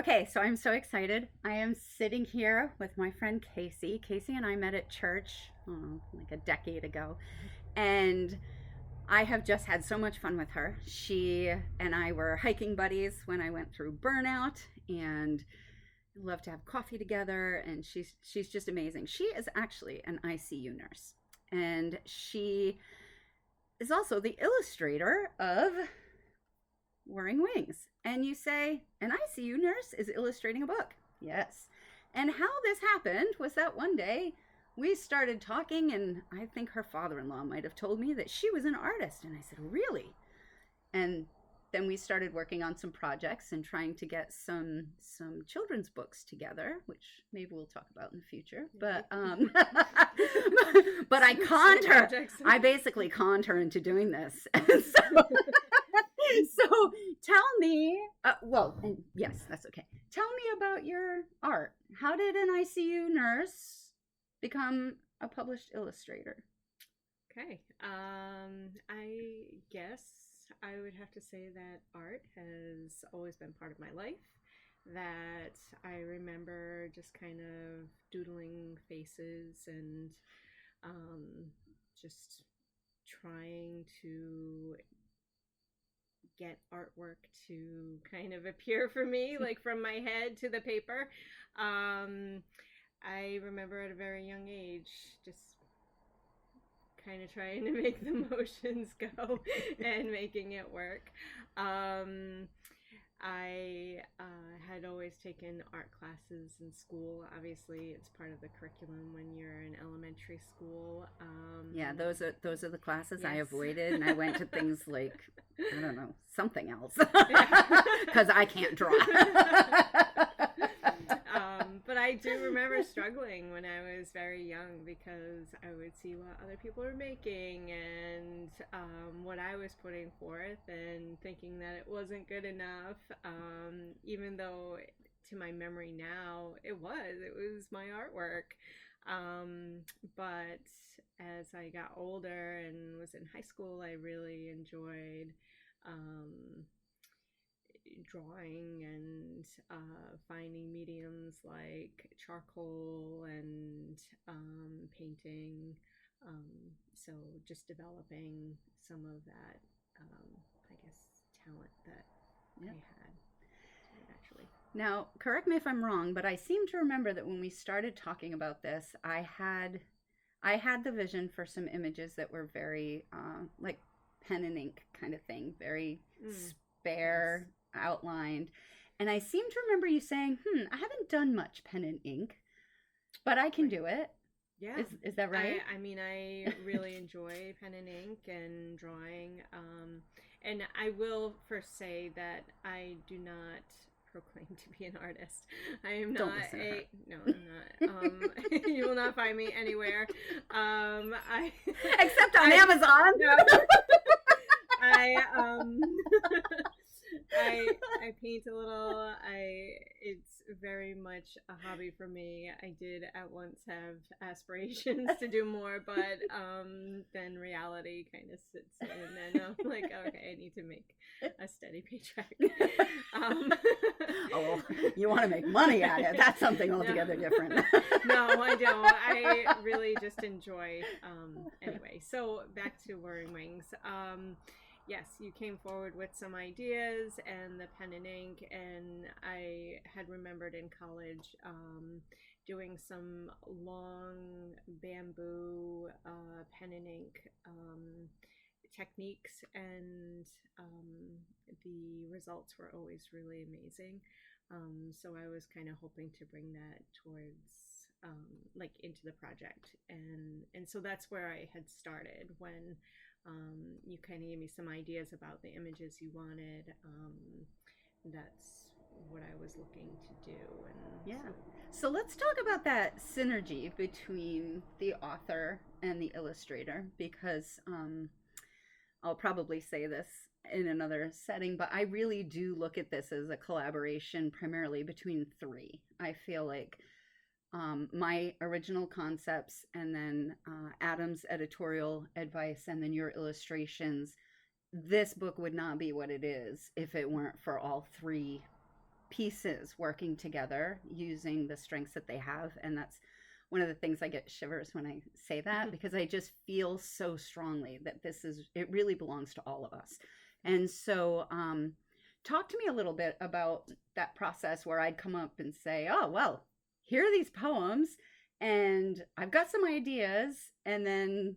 Okay, so I'm so excited. I am sitting here with my friend Casey. Casey and I met at church like a decade ago, and I have just had so much fun with her. She and I were hiking buddies when I went through burnout, and love to have coffee together. And she's just amazing. She is actually an ICU nurse, and she is also the illustrator of Whirring Wings. And you say, an ICU nurse is illustrating a book. Yes. And how this happened was that one day we started talking, and I think her father in law might have told me that she was an artist. And I said, really? And then we started working on some projects and trying to get some children's books together, which maybe we'll talk about in the future. But but I conned her. I basically conned her into doing this. So tell me, and yes, that's okay. Tell me about your art. How did an ICU nurse become a published illustrator? Okay. I guess I would have to say that art has always been part of my life. That I remember just kind of doodling faces and just trying to get artwork to kind of appear for me, like from my head to the paper. Um, I remember at a very young age just kind of trying to make the motions go and making it work. Um, I had always taken art classes in school. Obviously, it's part of the curriculum when you're in elementary school. Yeah, those are the classes I Yes. avoided, and I went to things like, I don't know, something else, Yeah. because I can't draw. But I do remember struggling when I was very young because I would see what other people were making and what I was putting forth and thinking that it wasn't good enough, even though to my memory now it was my artwork. But as I got older and was in high school, I really enjoyed um, drawing and finding mediums like charcoal and painting. So just developing some of that, I guess, talent that Yeah. I had naturally. Now, correct me if I'm wrong, but I seem to remember that when we started talking about this, I had the vision for some images that were very like pen and ink kind of thing, very Yes. spare, outlined. And I seem to remember you saying, I haven't done much pen and ink, but I can Right. do it. Yeah. Is that I, right? I mean, I really enjoy pen and ink and drawing. And I will first say that I do not proclaim to be an artist. I am Don't not listen to her. a, no, I'm not. You will not find me anywhere. I, Except on I, Amazon. no, I, I paint a little. It's very much a hobby for me. I did at once have aspirations to do more, but then reality kind of sits in, and I'm like, okay, I need to make a steady paycheck. Um, Oh, well, you want to make money at it. That's something no, altogether different. no, I don't. I really just enjoy. Anyway, so back to Whirring Wings. Yes, you came forward with some ideas and the pen and ink, and I had remembered in college doing some long bamboo pen and ink techniques, and the results were always really amazing. So I was kind of hoping to bring that towards like into the project, and so that's where I had started when you kind of gave me some ideas about the images you wanted. That's what I was looking to do, and Yeah. so So let's talk about that synergy between the author and the illustrator, because I'll probably say this in another setting, but I really do look at this as a collaboration primarily between three. I feel like my original concepts, and then Adam's editorial advice, and then your illustrations. This book would not be what it is if it weren't for all three pieces working together using the strengths that they have. And that's one of the things I get shivers when I say that, because I just feel so strongly that it really belongs to all of us. And so, talk to me a little bit about that process where I'd come up and say, oh, well, here are these poems and I've got some ideas. And then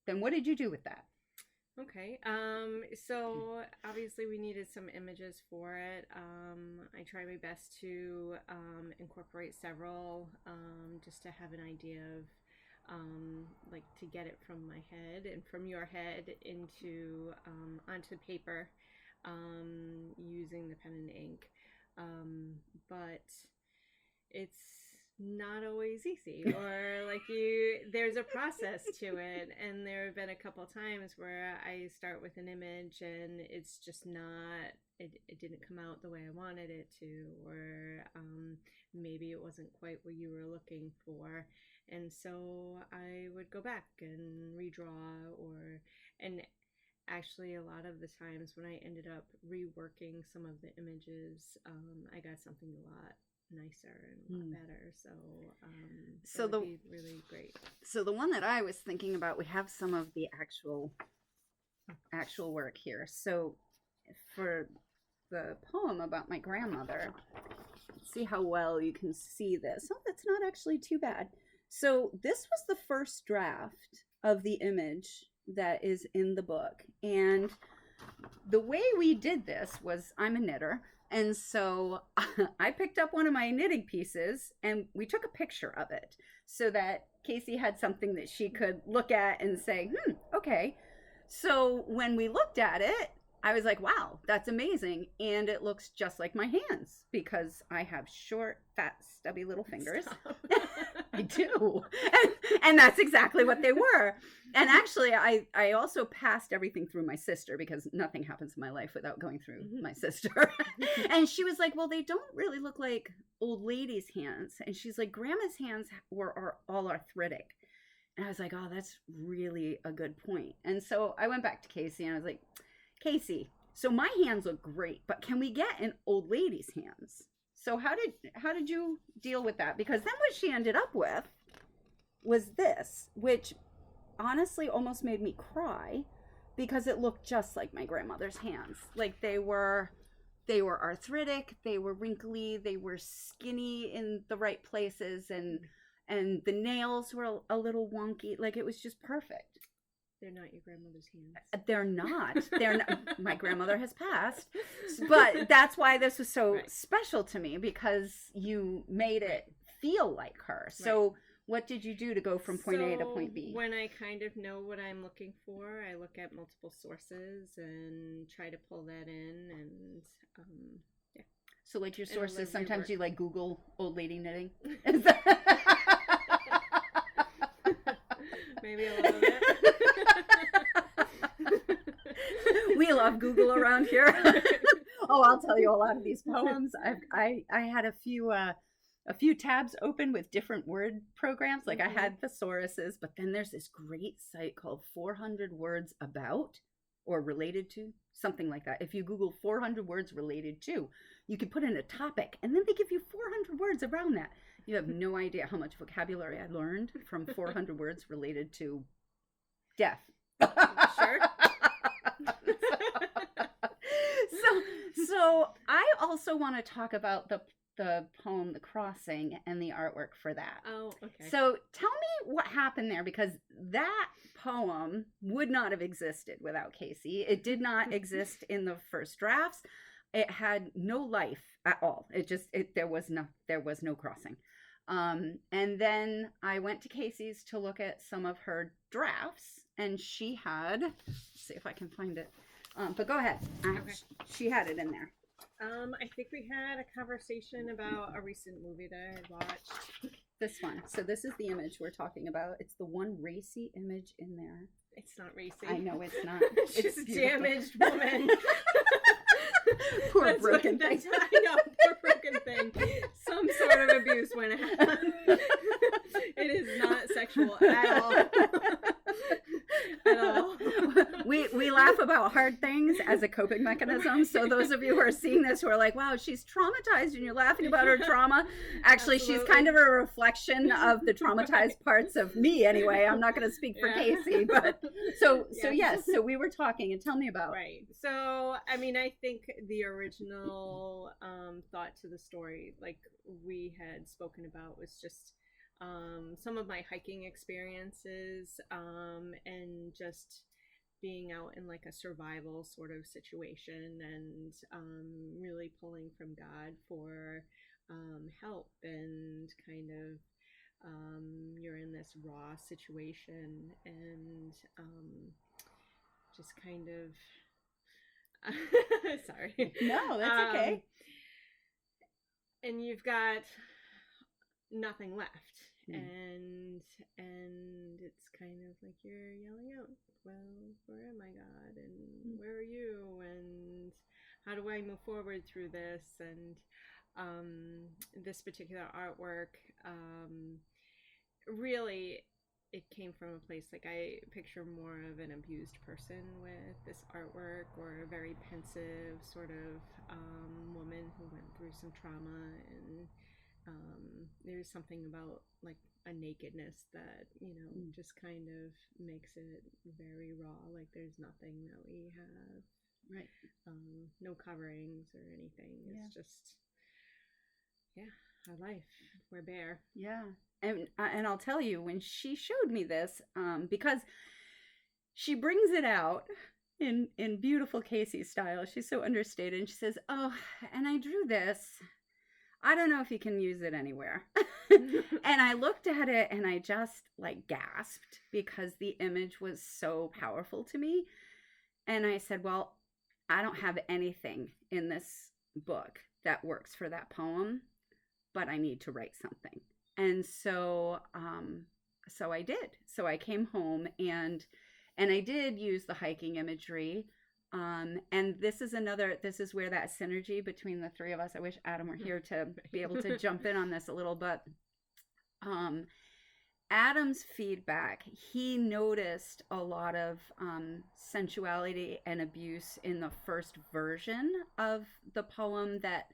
what did you do with that? Okay. So obviously we needed some images for it. I tried my best to incorporate several, just to have an idea of, like, to get it from my head and from your head into onto paper, using the pen and ink. But it's not always easy, or like there's a process to it, and there have been a couple times where I start with an image and it's just not, it didn't come out the way I wanted it to, or maybe it wasn't quite what you were looking for, and so I would go back and redraw, and actually a lot of the times when I ended up reworking some of the images, I got something a lot nicer and a lot better. So that would be really great. So the one that I was thinking about, we have some of the actual work here. So for the poem about my grandmother, see how well you can see this. Oh, that's not actually too bad. So this was the first draft of the image that is in the book. And the way we did this was, I'm a knitter, and so I picked up one of my knitting pieces and we took a picture of it so that Casey had something that she could look at and say, okay. So when we looked at it, I was like, wow, that's amazing. And it looks just like my hands because I have short, fat, stubby little fingers. I do. And that's exactly what they were. And actually, I also passed everything through my sister because nothing happens in my life without going through my sister. And she was like, well, they don't really look like old ladies' hands. And she's like, Grandma's hands are all arthritic. And I was like, oh, that's really a good point. And so I went back to Casey and I was like, Casey, so my hands look great, but can we get an old lady's hands? So how did you deal with that? Because then what she ended up with was this, which honestly almost made me cry because it looked just like my grandmother's hands. Like they were arthritic, they were wrinkly, they were skinny in the right places, and the nails were a little wonky. Like it was just perfect. They're not your grandmother's hands. They're not. My grandmother has passed. But that's why this was so special to me, because you made it feel like her. So what did you do to go from point A to point B? When I kind of know what I'm looking for, I look at multiple sources and try to pull that in, and yeah. So like your sources, sometimes you like Google old lady knitting? Maybe a little bit. We love Google around here. Oh, I'll tell you a lot of these poems. I had a few tabs open with different word programs. Like I had thesauruses, but then there's this great site called 400 Words About or Related To, something like that. If you Google 400 words related to, you can put in a topic and then they give you 400 words around that. You have no idea how much vocabulary I learned from 400 words related to death. Sure. So I also want to talk about the poem The Crossing and the artwork for that. Oh, okay. So tell me what happened there, because that poem would not have existed without Casey. It did not exist in the first drafts. It had no life at all. There was no crossing. And then I went to Casey's to look at some of her drafts, and she had, let's see if I can find it. But go ahead. Okay. She had it in there. I think we had a conversation about a recent movie that I had watched. This one. So this is the image we're talking about. It's the one racy image in there. It's not racy. I know it's not. She's a damaged woman. Poor broken thing. I know, poor broken thing. Some sort of abuse went on. It is not sexual at all. At all. We laugh about hard things as a coping mechanism. So those of you who are seeing this who are like, wow, she's traumatized and you're laughing about her trauma. Actually, she's kind of a reflection of the traumatized parts of me anyway. I'm not going to speak for Casey, but so yes. So we were talking, and tell me about. Right. So, I mean, I think the original thought to the story, like we had spoken about, was just some of my hiking experiences and just being out in like a survival sort of situation, and really pulling from God for help, and kind of you're in this raw situation, and just kind of sorry. No, that's okay. And you've got nothing left. And it's kind of like you're yelling out, well, where am I, God? And where are you? And how do I move forward through this? And this particular artwork, really, it came from a place, like I picture more of an abused person with this artwork, or a very pensive sort of woman who went through some trauma, and there's something about like a nakedness that, you know, just kind of makes it very raw, like there's nothing that we have, right? No coverings or anything. It's just our life, we're bare. And I'll tell you, when she showed me this, because she brings it out in beautiful Casey style. She's so understated, and she says, oh, and I drew this, I don't know if you can use it anywhere. And I looked at it and I just like gasped, because the image was so powerful to me. And I said, well, I don't have anything in this book that works for that poem, but I need to write something. And so I did. So I came home and I did use the hiking imagery. And this is where that synergy between the three of us, I wish Adam were here to be able to jump in on this a little, but Adam's feedback, he noticed a lot of sensuality and abuse in the first version of the poem, that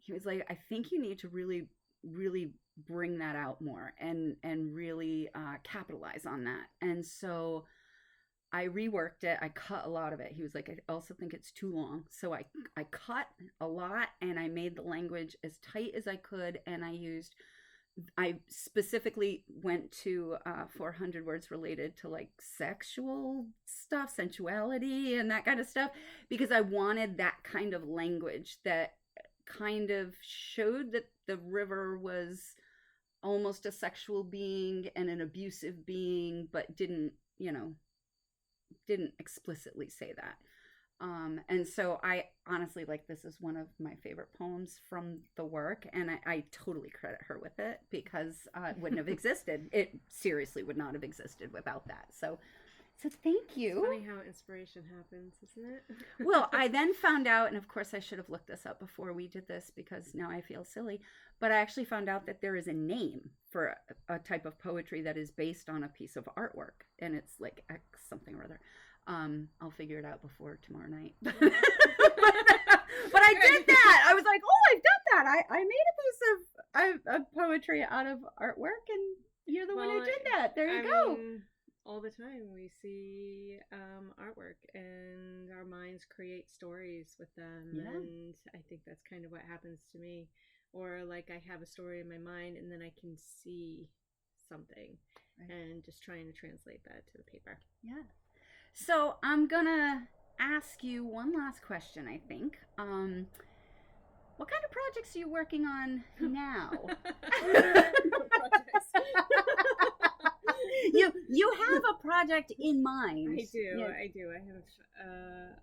he was like, I think you need to really, really bring that out more, and really capitalize on that. And so I reworked it. I cut a lot of it. He was like, I also think it's too long. So I cut a lot, and I made the language as tight as I could. And I specifically went to 400 words related to like sexual stuff, sensuality, and that kind of stuff, because I wanted that kind of language that kind of showed that the river was almost a sexual being and an abusive being, but didn't explicitly say that. And so I honestly, like, this is one of my favorite poems from the work, and I totally credit her with it, because it wouldn't have existed. It seriously would not have existed without that. So thank you. It's funny how inspiration happens, isn't it? Well, I then found out, and of course I should have looked this up before we did this, because now I feel silly, but I actually found out that there is a name for a type of poetry that is based on a piece of artwork, and it's like X something or other. I'll figure it out before tomorrow night. But I did that. I was like, oh, I've done that. I made a piece of poetry out of artwork, and you're the one who did that. There you go. All the time we see artwork, and our minds create stories with them. And I think that's kind of what happens to me. Or like I have a story in my mind, and then I can see something, and just trying to translate that to the paper. Yeah. So I'm gonna ask you one last question, I think. What kind of projects are you working on now? You have a project in mind. I do. I have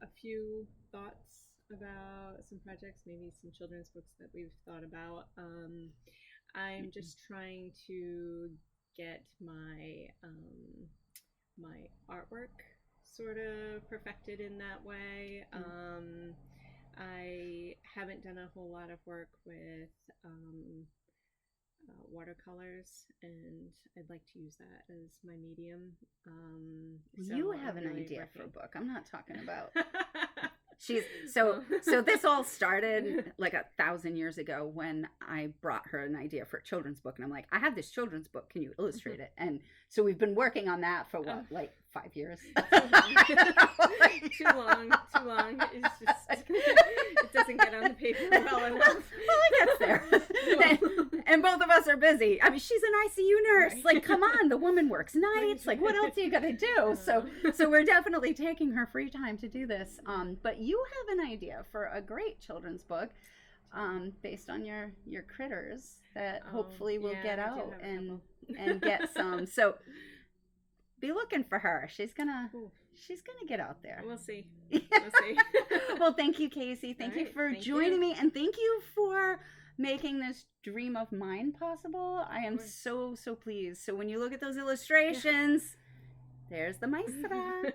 a few thoughts about some projects, maybe some children's books that we've thought about. I'm just trying to get my my artwork sort of perfected in that way. I haven't done a whole lot of work with watercolors, and I'd like to use that as my medium. You have I'm an really idea for a working. book. I'm not talking about. So this all started like 1,000 years ago when I brought her an idea for a children's book, and I'm like, I have this children's book. Can you illustrate it? And so we've been working on that for what, like 5 years? Too long. It's just it doesn't get on the paper well enough. Well, it gets there. And both of us are busy. I mean, she's an ICU nurse. Right. Like, come on, the woman works nights. Like, what else are you gonna do? So we're definitely taking her free time to do this. But you have an idea for a great children's book, based on your critters that hopefully will get out and get some. So be looking for her. She's gonna get out there. We'll see. Well, thank you, Casey. Thank you for joining me, and thank you for making this dream of mine possible. I am so pleased. So when you look at those illustrations, there's the maestra.